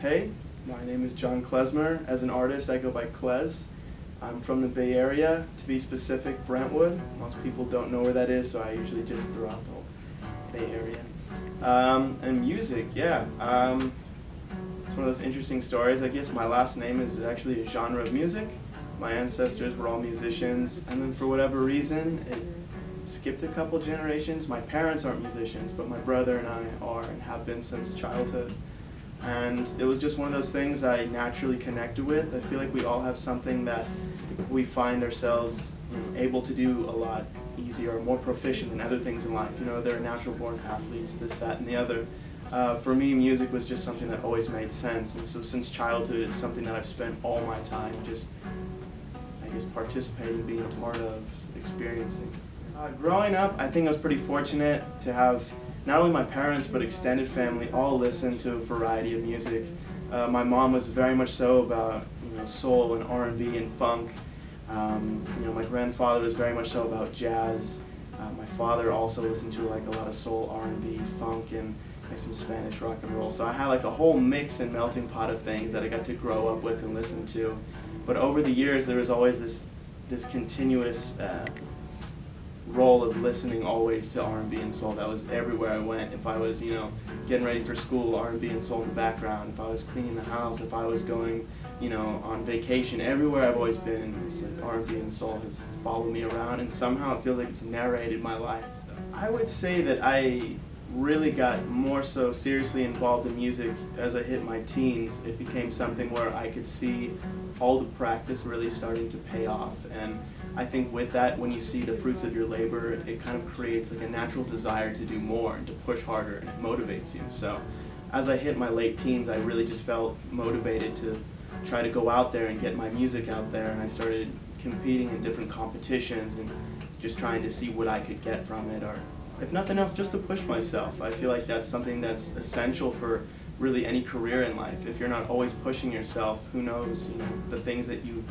Hey, my name is John Klezmer. As an artist, I go by KLEZ. I'm from the Bay Area, to be specific, Brentwood. Most people don't know where that is, so I usually just throw out the whole Bay Area. And music, yeah. It's one of those interesting stories, I guess. My last name is actually a genre of music. My ancestors were all musicians, and then for whatever reason, it skipped a couple generations. My parents aren't musicians, but my brother and I are and have been since childhood. And it was just one of those things I naturally connected with. I feel like we all have something that we find ourselves able to do a lot easier or more proficient than other things in life. You know, they're natural born athletes, this, that, and the other. For me, music was just something that always made sense. And so since childhood, it's something that I've spent all my time just, I guess, participating, being a part of, experiencing. Growing up, I think I was pretty fortunate to have not only my parents but extended family all listen to a variety of music. My mom was very much so about soul and R&B and funk. My grandfather was very much so about jazz. My father also listened to like a lot of soul, R&B, funk, and like some Spanish rock and roll. So I had like a whole mix and melting pot of things that I got to grow up with and listen to. But over the years, there was always this continuous role of listening always to R&B and soul. That was everywhere I went. If I was, getting ready for school, R&B and soul in the background. If I was cleaning the house, if I was going, on vacation, everywhere I've always been, it's like R&B and soul has followed me around, and somehow it feels like it's narrated my life. So I would say that I really got more so seriously involved in music as I hit my teens. It became something where I could see all the practice really starting to pay off, and I think with that, when you see the fruits of your labor, it kind of creates like a natural desire to do more and to push harder, and it motivates you. So as I hit my late teens, I really just felt motivated to try to go out there and get my music out there, and I started competing in different competitions and just trying to see what I could get from it, or if nothing else, just to push myself. I feel like that's something that's essential for really any career in life. If you're not always pushing yourself, who knows, the things that you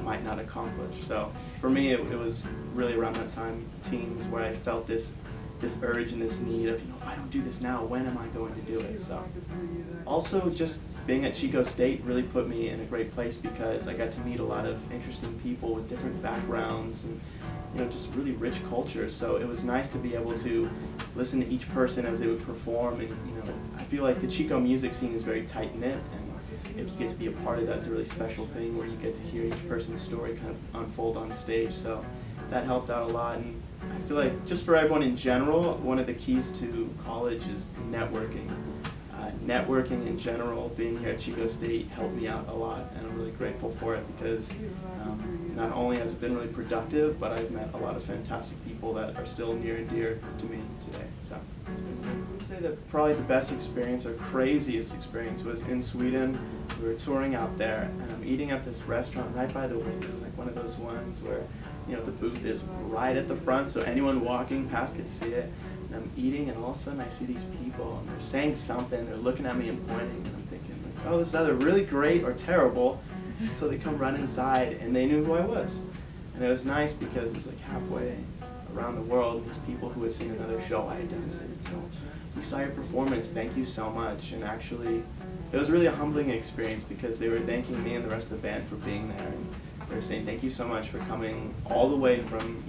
might not accomplish. So for me, it was really around that time, teens, where I felt this urge and this need of, if I don't do this now, when am I going to do it? So also just being at Chico State really put me in a great place because I got to meet a lot of interesting people with different backgrounds and just really rich culture. So it was nice to be able to listen to each person as they would perform, and I feel like the Chico music scene is very tight-knit, and if you get to be a part of that, it's a really special thing where you get to hear each person's story kind of unfold on stage. So that helped out a lot, and I feel like just for everyone in general, one of the keys to college is networking. Networking in general, being here at Chico State helped me out a lot, and I'm really grateful for it because not only has it been really productive, but I've met a lot of fantastic people that are still near and dear to me today. So it's been great. I would say that probably the best experience or craziest experience was in Sweden. We were touring out there, and I'm eating at this restaurant right by the window, like one of those ones where the booth is right at the front, so anyone walking past could see it. And I'm eating, and all of a sudden I see these people, and they're saying something, they're looking at me and pointing, and I'm thinking, like, oh, this is either really great or terrible. So they come run inside, and they knew who I was. And it was nice because it was like halfway around the world, these people who had seen another show I had done said, so we saw your performance, thank you so much. And actually, it was really a humbling experience because they were thanking me and the rest of the band for being there. And they were saying, thank you so much for coming all the way from,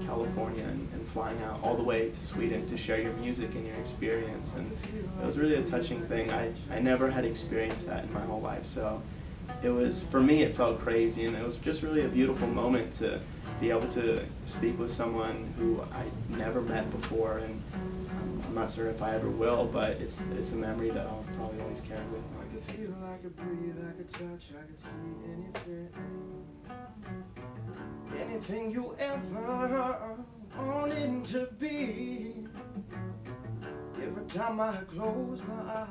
California and flying out all the way to Sweden to share your music and your experience. And it was really a touching thing. I never had experienced that in my whole life. So it was, for me, it felt crazy, and it was just really a beautiful moment to be able to speak with someone who I never met before, and I'm not sure if I ever will, but it's a memory that I'll probably always carry with me. I could feel, I could breathe, I could touch, I could see anything you ever wanted to be. Every time I close my eyes,